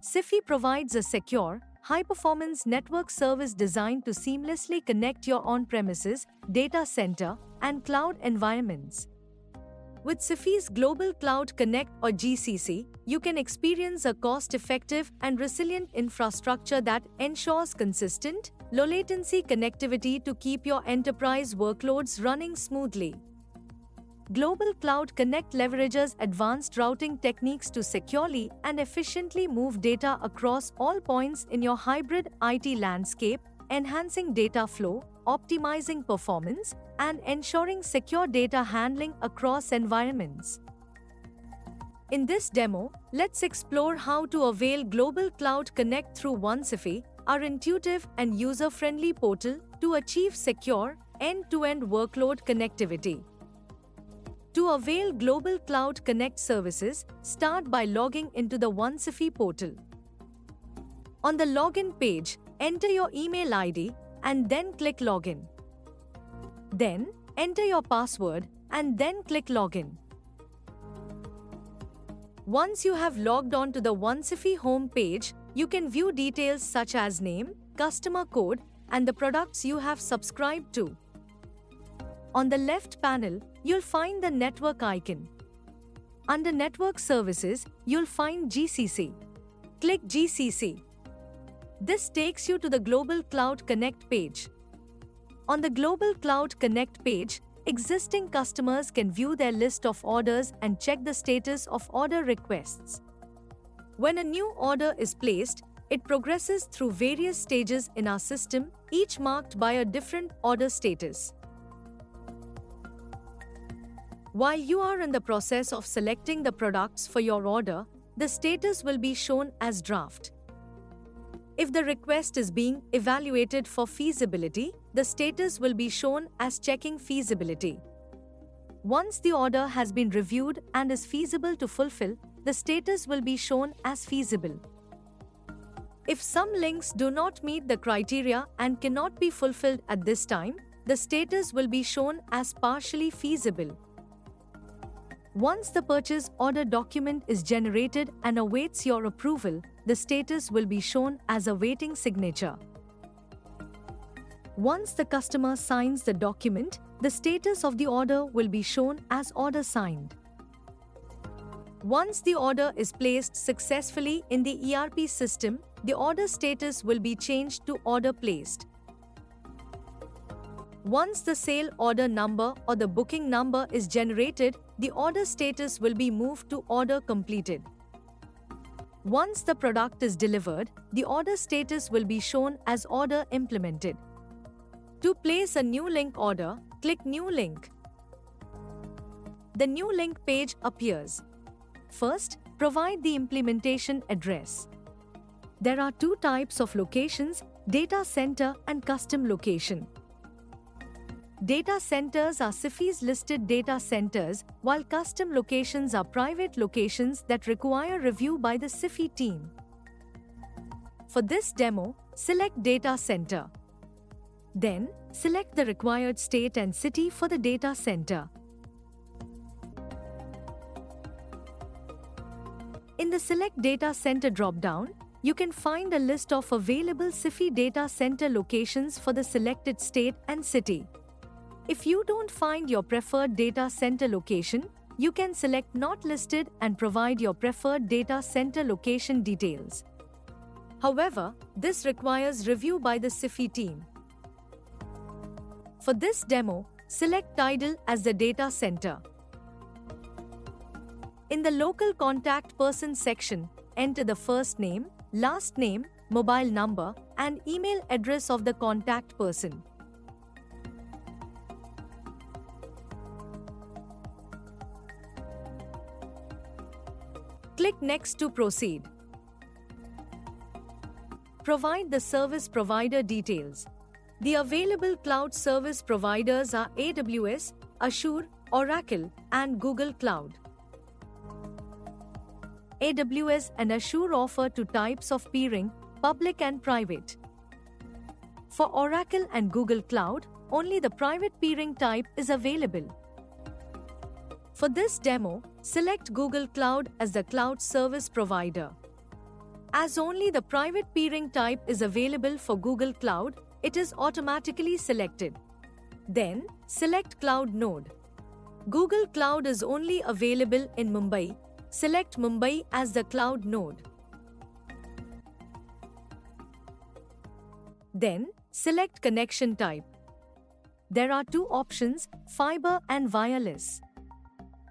SIFI provides a secure, high-performance network service designed to seamlessly connect your on-premises, data center, and cloud environments. With SIFI's Global Cloud Connect or GCC, you can experience a cost-effective and resilient infrastructure that ensures consistent, low-latency connectivity to keep your enterprise workloads running smoothly. Global Cloud Connect leverages advanced routing techniques to securely and efficiently move data across all points in your hybrid IT landscape, enhancing data flow, optimizing performance, and ensuring secure data handling across environments. In this demo, let's explore how to avail Global Cloud Connect through OneSIFI, our intuitive and user-friendly portal to achieve secure, end-to-end workload connectivity. To avail Global Cloud Connect services, start by logging into the OneSIFI portal. On the login page, enter your email ID and then click Login. Then, enter your password and then click Login. Once you have logged on to the OneSIFI home page, you can view details such as name, customer code, and the products you have subscribed to. On the left panel, you'll find the network icon. Under Network Services, you'll find GCC. Click GCC. This takes you to the Global Cloud Connect page. On the Global Cloud Connect page, existing customers can view their list of orders and check the status of order requests. When a new order is placed, it progresses through various stages in our system, each marked by a different order status. While you are in the process of selecting the products for your order, the status will be shown as draft. If the request is being evaluated for feasibility, the status will be shown as checking feasibility. Once the order has been reviewed and is feasible to fulfill, the status will be shown as feasible. If some links do not meet the criteria and cannot be fulfilled at this time, the status will be shown as partially feasible. Once the purchase order document is generated and awaits your approval, the status will be shown as awaiting signature. Once the customer signs the document, the status of the order will be shown as order signed. Once the order is placed successfully in the ERP system, the order status will be changed to order placed. Once the sale order number or the booking number is generated, the order status will be moved to order completed. Once the product is delivered, the order status will be shown as order implemented. To place a new link order, click New Link. The new link page appears. First, provide the implementation address. There are two types of locations: data center and custom location. Data centers are SIFI's listed data centers, while custom locations are private locations that require review by the SIFI team. For this demo, select Data Center. Then, select the required state and city for the data center. In the Select Data Center drop-down, you can find a list of available SIFI data center locations for the selected state and city. If you don't find your preferred data center location, you can select Not Listed and provide your preferred data center location details. However, this requires review by the SIFI team. For this demo, select Tidal as the data center. In the Local Contact Person section, enter the first name, last name, mobile number, and email address of the contact person. Click Next to proceed. Provide the service provider details. The available cloud service providers are AWS, Azure, Oracle, and Google Cloud. AWS and Azure offer two types of peering, public and private. For Oracle and Google Cloud, only the private peering type is available. For this demo, select Google Cloud as the cloud service provider. As only the private peering type is available for Google Cloud, it is automatically selected. Then, select Cloud Node. Google Cloud is only available in Mumbai. Select Mumbai as the cloud node. Then, select connection type. There are two options, fiber and wireless.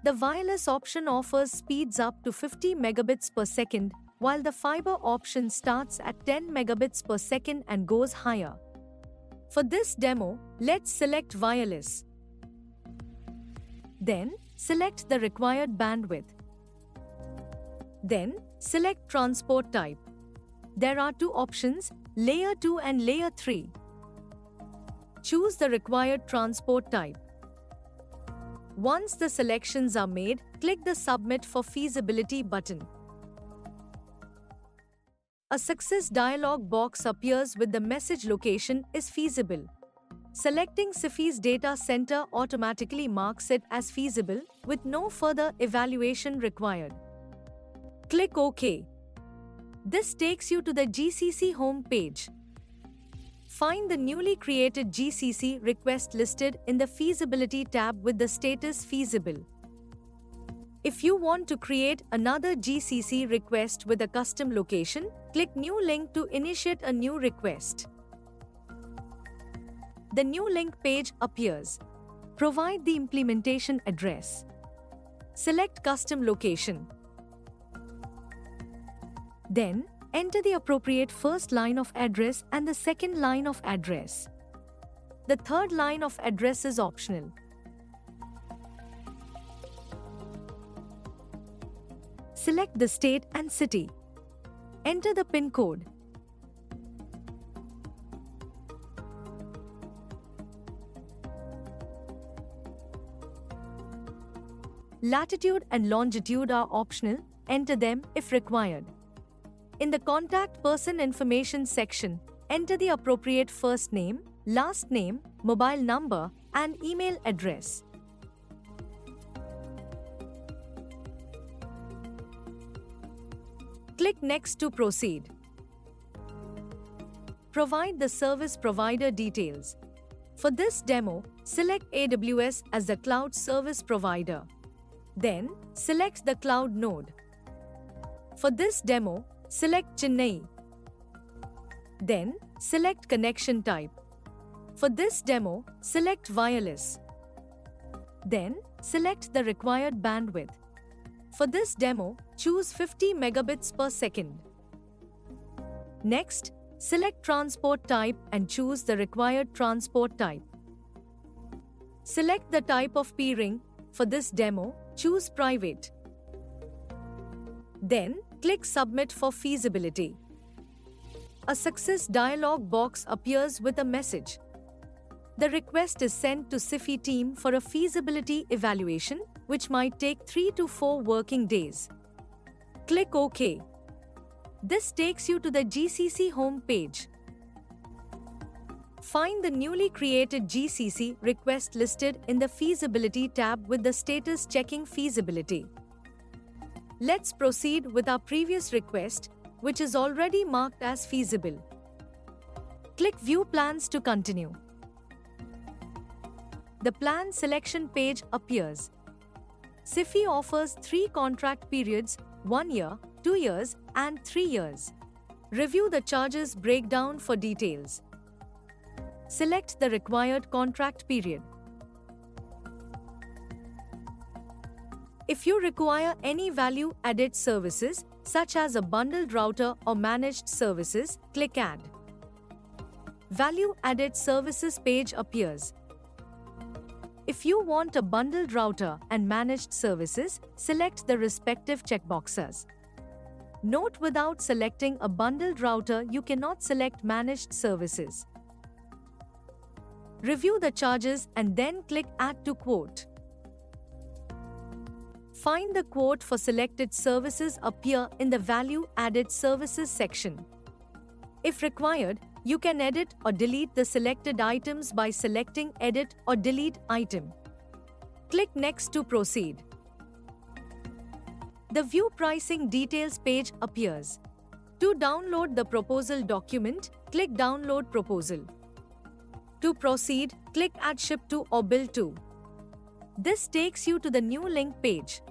The wireless option offers speeds up to 50 megabits per second, while the fiber option starts at 10 megabits per second and goes higher. For this demo, let's select wireless. Then, select the required bandwidth. Then, select transport type. There are two options, Layer 2 and Layer 3. Choose the required transport type. Once the selections are made, click the Submit for Feasibility button. A success dialog box appears with the message location is feasible. Selecting SIFI's data center automatically marks it as feasible with no further evaluation required. Click OK. This takes you to the GCC home page. Find the newly created GCC request listed in the Feasibility tab with the status Feasible. If you want to create another GCC request with a custom location, click New Link to initiate a new request. The new link page appears. Provide the implementation address. Select custom location. Then, enter the appropriate first line of address and the second line of address. The third line of address is optional. Select the state and city. Enter the PIN code. Latitude and longitude are optional. Enter them if required. In the Contact Person Information section, enter the appropriate first name, last name, mobile number, and email address. Click Next to proceed. Provide the service provider details. For this demo, select AWS as the cloud service provider. Then, select the cloud node. For this demo, select Chennai. Then, select connection type. For this demo, select wireless. Then, select the required bandwidth. For this demo, choose 50 megabits per second. Next, select transport type and choose the required transport type. Select the type of peering. For this demo, choose private. Then, click Submit for Feasibility. A success dialog box appears with a message. The request is sent to SIFI team for a feasibility evaluation, which might take 3 to 4 working days. Click OK. This takes you to the GCC home page. Find the newly created GCC request listed in the Feasibility tab with the status Checking Feasibility. Let's proceed with our previous request, which is already marked as feasible. Click View Plans to continue. The plan selection page appears. SIFI offers 3 contract periods, 1 year, 2 years, and 3 years. Review the charges breakdown for details. Select the required contract period. If you require any value-added services, such as a bundled router or managed services, click Add. Value-added services page appears. If you want a bundled router and managed services, select the respective checkboxes. Note: without selecting a bundled router, you cannot select managed services. Review the charges and then click Add to Quote. Find the quote for selected services appear in the Value Added Services section. If required, you can edit or delete the selected items by selecting Edit or Delete Item. Click Next to proceed. The View Pricing Details page appears. To download the proposal document, click Download Proposal. To proceed, click Add Ship to or Bill to. This takes you to the new link page.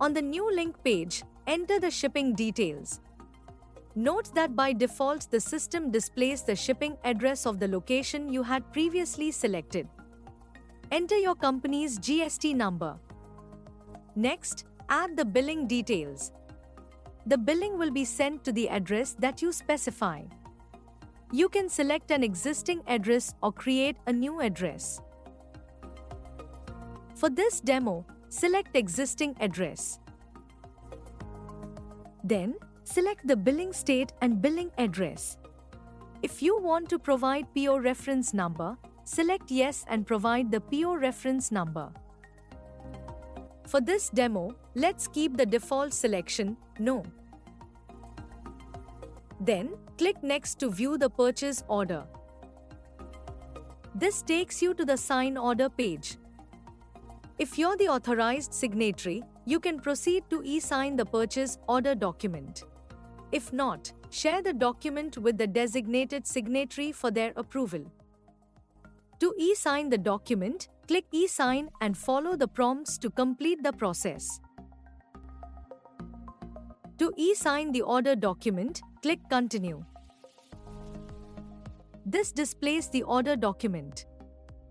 On the new link page, enter the shipping details. Note that by default the system displays the shipping address of the location you had previously selected. Enter your company's GST number. Next, add the billing details. The billing will be sent to the address that you specify. You can select an existing address or create a new address. For this demo, select Existing Address. Then, select the billing state and billing address. If you want to provide PO reference number, select Yes and provide the PO reference number. For this demo, let's keep the default selection, No. Then, click Next to view the purchase order. This takes you to the Sign Order page. If you're the authorized signatory, you can proceed to e-sign the purchase order document. If not, share the document with the designated signatory for their approval. To e-sign the document, click E-sign and follow the prompts to complete the process. To e-sign the order document, click Continue. This displays the order document.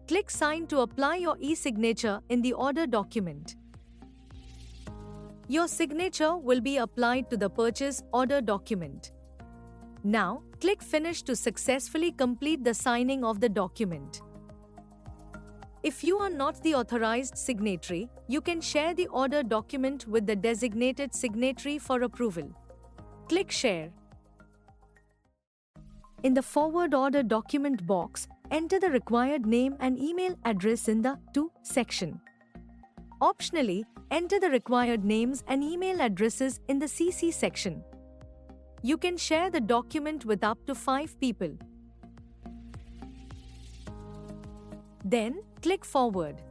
Click Sign to apply your e-signature in the order document. Your signature will be applied to the purchase order document. Now, click Finish to successfully complete the signing of the document. If you are not the authorized signatory, you can share the order document with the designated signatory for approval. Click Share. In the Forward Order Document box, enter the required name and email address in the To section. Optionally, enter the required names and email addresses in the CC section. You can share the document with up to 5 people. Then, click Forward.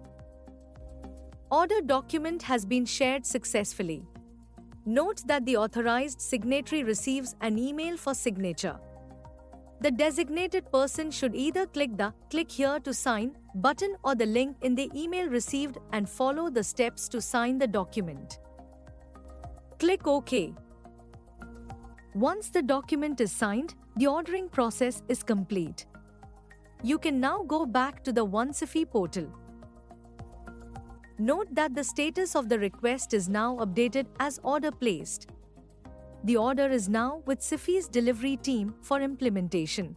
Order document has been shared successfully. Note that the authorized signatory receives an email for signature. The designated person should either click the Click Here to Sign button or the link in the email received and follow the steps to sign the document. Click OK. Once the document is signed, the ordering process is complete. You can now go back to the OneCefi portal. Note that the status of the request is now updated as order placed. The order is now with Cefi's delivery team for implementation.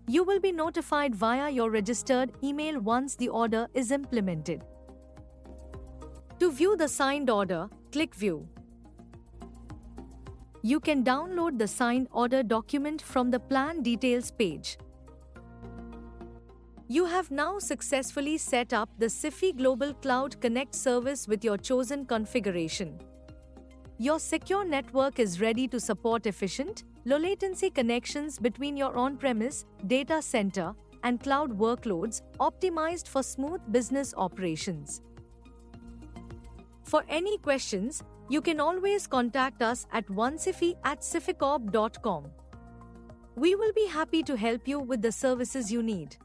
You will be notified via your registered email once the order is implemented. To view the signed order, click View. You can download the signed order document from the Plan Details page. You have now successfully set up the Cefi Global Cloud Connect service with your chosen configuration. Your secure network is ready to support efficient, low-latency connections between your on-premise, data center, and cloud workloads, optimized for smooth business operations. For any questions, you can always contact us at onecefi@ceficorp.com. We will be happy to help you with the services you need.